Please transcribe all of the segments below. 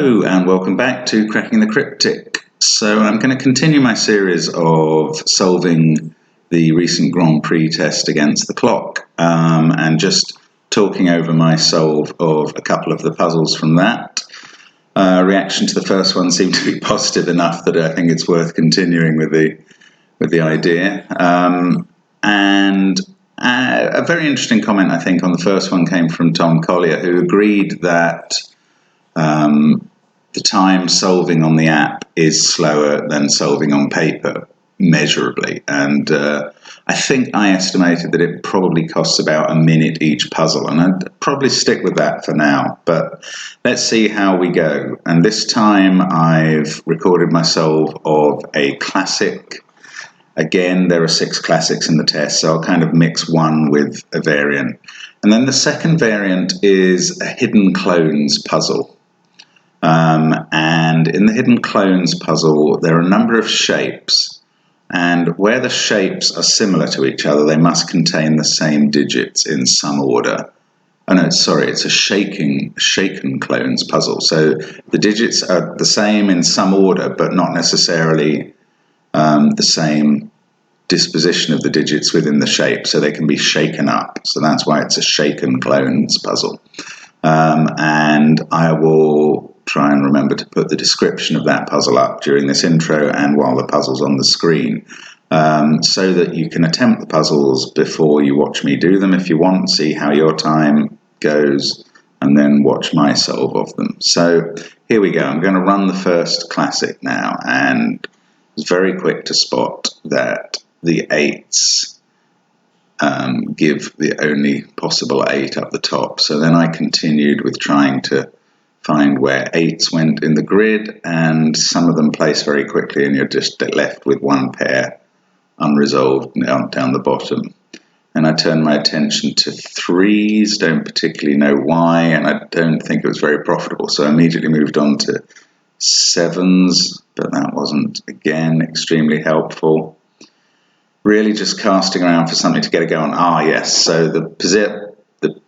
Hello and welcome back to Cracking the Cryptic. So I'm going to continue my series of solving the recent Grand Prix test against the clock and just talking over my solve of a couple of the puzzles from that. Reaction to the first one seemed to be positive enough that I think it's worth continuing with the idea. And a very interesting comment I think on the first one came from Tom Collier, who agreed that the time solving on the app is slower than solving on paper, measurably. And I think I estimated that it probably costs about a minute each puzzle, and I'd probably stick with that for now. But let's see how we go. And this time I've recorded my solve of a classic. Again, there are 6 classics in the test, so I'll kind of mix one with a variant. And then the second variant is a hidden clones puzzle. And in the hidden clones puzzle, there are a number of shapes, and where the shapes are similar to each other, they must contain the same digits in some order. Oh no, sorry, it's a shaken clones puzzle. So the digits are the same in some order, but not necessarily the same disposition of the digits within the shape, so they can be shaken up. So that's why it's a shaken clones puzzle. And I will try and remember to put the description of that puzzle up during this intro and while the puzzle's on the screen, so that you can attempt the puzzles before you watch me do them if you want, see how your time goes, and then watch my solve of them. So here we go. I'm going to run the first classic now, and it's very quick to spot that the 8s give the only possible 8 up the top. So then I continued with trying to find where 8s went in the grid, and some of them place very quickly and you're just left with one pair unresolved down the bottom. And I turned my attention to 3s, don't particularly know why, and I don't think it was very profitable, so I immediately moved on to 7s, but that wasn't, again, extremely helpful. Really just casting around for something to get a go on. Yes, so the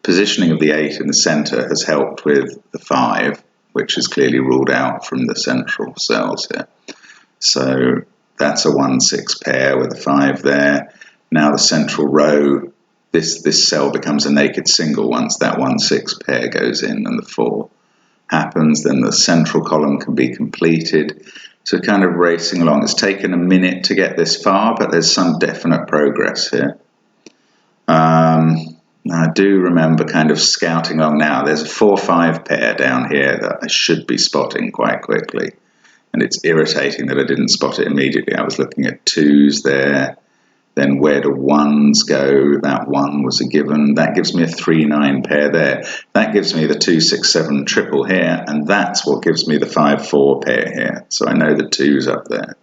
positioning of the 8 in the centre has helped with the 5, which is clearly ruled out from the central cells here. So that's a 1-6 pair with a 5 there. Now the central row, this cell becomes a naked single once that 1-6 pair goes in and the 4 happens. Then the central column can be completed. So kind of racing along. It's taken a minute to get this far, but there's some definite progress here. I do remember kind of scouting along now. There's a 4-5 pair down here that I should be spotting quite quickly. And it's irritating that I didn't spot it immediately. I was looking at 2s there. Then where do 1s go? That 1 was a given. That gives me a 3-9 pair there. That gives me the 2-6-7 triple here. And that's what gives me the 5-4 pair here. So I know the 2's up there.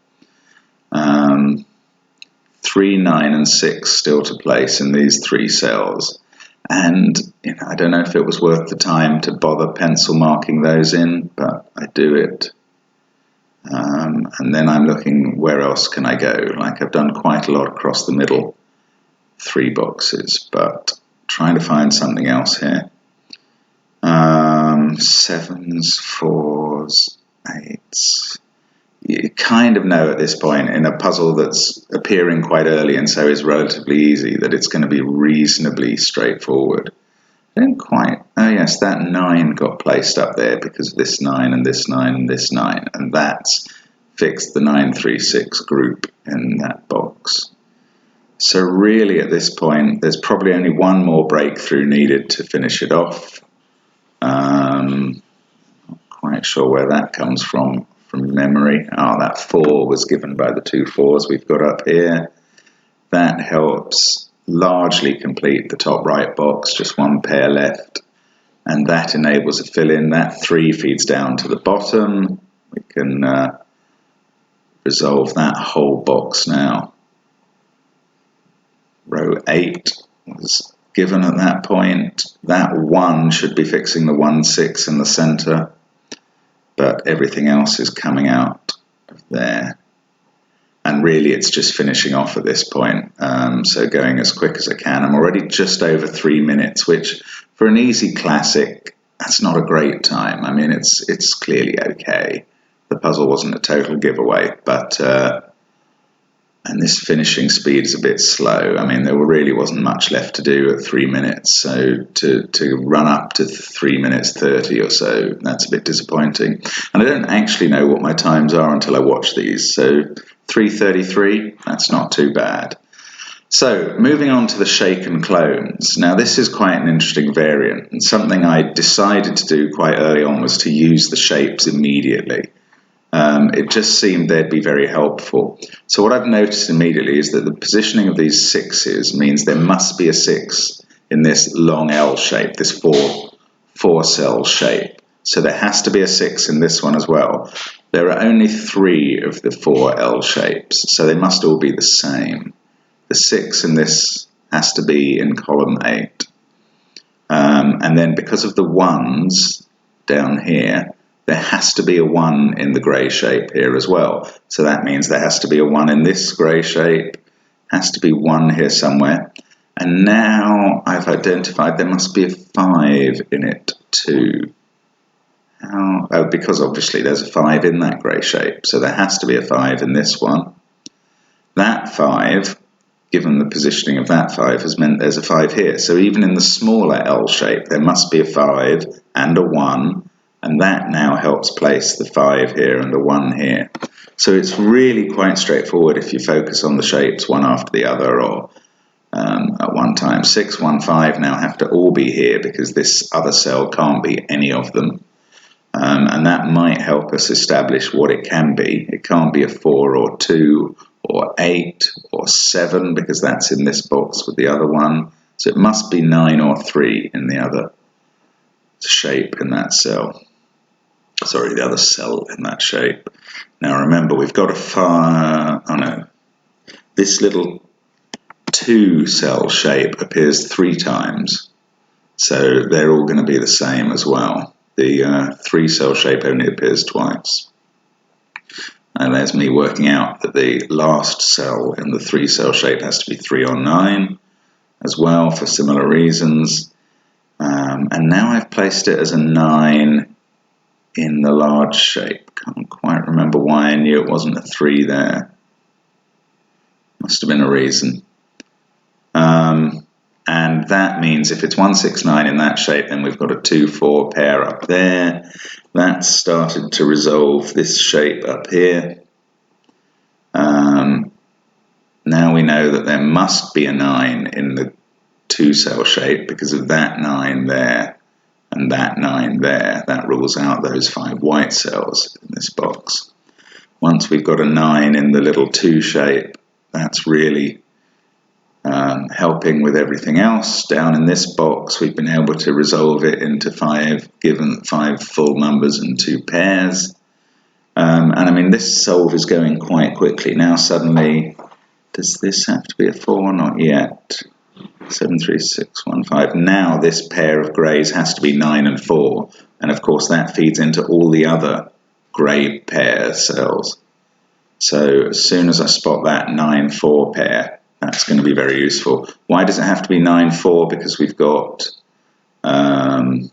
3, 9, and 6 still to place in these 3 cells. And I don't know if it was worth the time to bother pencil marking those in, but I do it. And then I'm looking, where else can I go? Like, I've done quite a lot across the middle 3 boxes, but trying to find something else here. 7s, 4s, 8s. You kind of know at this point in a puzzle that's appearing quite early and so is relatively easy that it's going to be reasonably straightforward. I don't quite. Oh yes, that 9 got placed up there because of this 9 and this 9 and this 9, and that's fixed the 9-3-6 group in that box. So really at this point there's probably only one more breakthrough needed to finish it off. Not quite sure where that comes from memory. That 4 was given by the 2 4s we've got up here. That helps largely complete the top right box, just 1 pair left, and that enables a fill-in. That 3 feeds down to the bottom. We can resolve that whole box now. Row 8 was given at that point. That 1 should be fixing the 1-6 in the centre, but everything else is coming out of there. And really it's just finishing off at this point, so going as quick as I can. I'm already just over 3 minutes, which for an easy classic that's not a great time. I mean, it's clearly okay. The puzzle wasn't a total giveaway, but and this finishing speed is a bit slow. I mean, there really wasn't much left to do at 3 minutes, so to run up to 3 minutes 30 or so, that's a bit disappointing. And I don't actually know what my times are until I watch these, so 3:33, that's not too bad. So, moving on to the shaken clones. Now, this is quite an interesting variant, and something I decided to do quite early on was to use the shapes immediately. It just seemed they'd be very helpful. So what I've noticed immediately is that the positioning of these sixes means there must be a 6 in this long L shape, this four cell shape. So there has to be a 6 in this one as well. There are only 3 of the 4 L shapes, so they must all be the same. The 6 in this has to be in column 8. And then because of the 1s down here, there has to be a 1 in the grey shape here as well. So that means there has to be a 1 in this grey shape, has to be 1 here somewhere. And now I've identified there must be a 5 in it too. How? Oh, because obviously there's a 5 in that grey shape. So there has to be a 5 in this one. That 5, given the positioning of that 5, has meant there's a 5 here. So even in the smaller L shape, there must be a 5 and a 1. And that now helps place the 5 here and the 1 here. So it's really quite straightforward if you focus on the shapes one after the other or at one time. 6, 1, 5 now have to all be here because this other cell can't be any of them. And that might help us establish what it can be. It can't be a 4 or 2 or 8 or 7 because that's in this box with the other one. So it must be 9 or 3 in the other shape in that cell. Sorry, the other cell in that shape. Now remember, we've got this little 2 cell shape appears 3 times. So they're all going to be the same as well. The 3 cell shape only appears twice. And there's me working out that the last cell in the 3 cell shape has to be 3 or 9 as well for similar reasons. And now I've placed it as a 9 in the large shape. Can't quite remember why I knew it wasn't a 3 there. Must have been a reason. And that means if it's 1, 6, 9 in that shape, then we've got a 2, 4 pair up there. That's started to resolve this shape up here. Now we know that there must be a 9 in the 2 cell shape because of that 9 there and that 9 there. That rules out those 5 white cells in this box. Once we've got a 9 in the little 2 shape, that's really helping with everything else. Down in this box, we've been able to resolve it into 5, given 5 full numbers and 2 pairs. And I mean, this solve is going quite quickly. Now suddenly, does this have to be a 4? Not yet. 7, 3, 6, 1, 5. Now this pair of greys has to be 9 and 4. And of course that feeds into all the other grey pair cells. So as soon as I spot that 9-4 pair, that's going to be very useful. Why does it have to be 9-4? Because we've got 9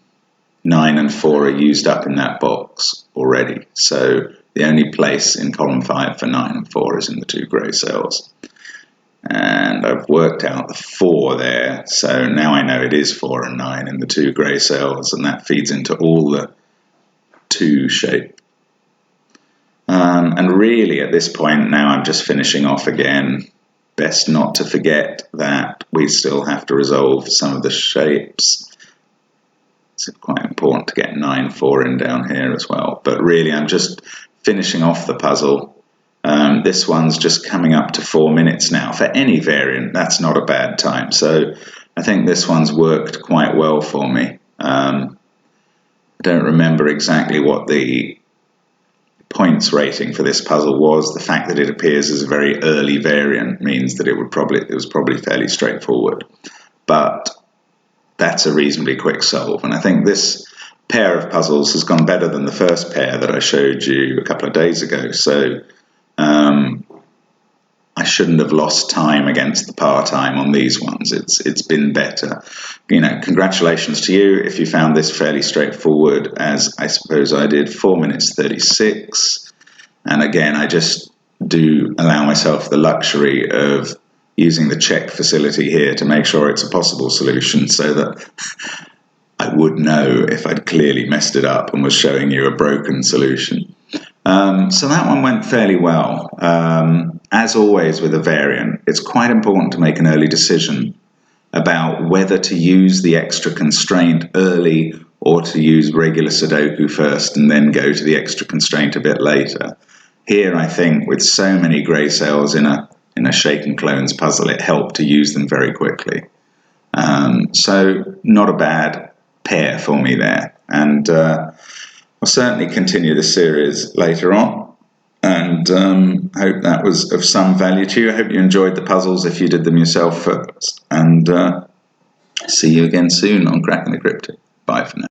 and 4 are used up in that box already. So the only place in column 5 for 9 and 4 is in the 2 grey cells. And I've worked out the 4 there, so now I know it is 4 and 9 in the 2 grey cells, and that feeds into all the 2 shape. And really at this point now I'm just finishing off again. Best not to forget that we still have to resolve some of the shapes. It's quite important to get 9-4 in down here as well, but really I'm just finishing off the puzzle. This one's just coming up to 4 minutes now. For any variant, that's not a bad time. So I think this one's worked quite well for me. I don't remember exactly what the points rating for this puzzle was. The fact that it appears as a very early variant means that it was probably fairly straightforward. But that's a reasonably quick solve. And I think this pair of puzzles has gone better than the first pair that I showed you a couple of days ago. So I shouldn't have lost time against the par time on these ones. It's been better. Congratulations to you if you found this fairly straightforward, as I suppose I did. 4 minutes 36. And again, I just do allow myself the luxury of using the check facility here to make sure it's a possible solution, so that I would know if I'd clearly messed it up and was showing you a broken solution. So that one went fairly well. As always with a variant, it's quite important to make an early decision about whether to use the extra constraint early or to use regular Sudoku first and then go to the extra constraint a bit later. Here, I think, with so many grey cells in a shaken clones puzzle, it helped to use them very quickly. So not a bad pair for me there. And I'll certainly continue the series later on, and hope that was of some value to you. I hope you enjoyed the puzzles if you did them yourself first. And see you again soon on Cracking the Cryptic. Bye for now.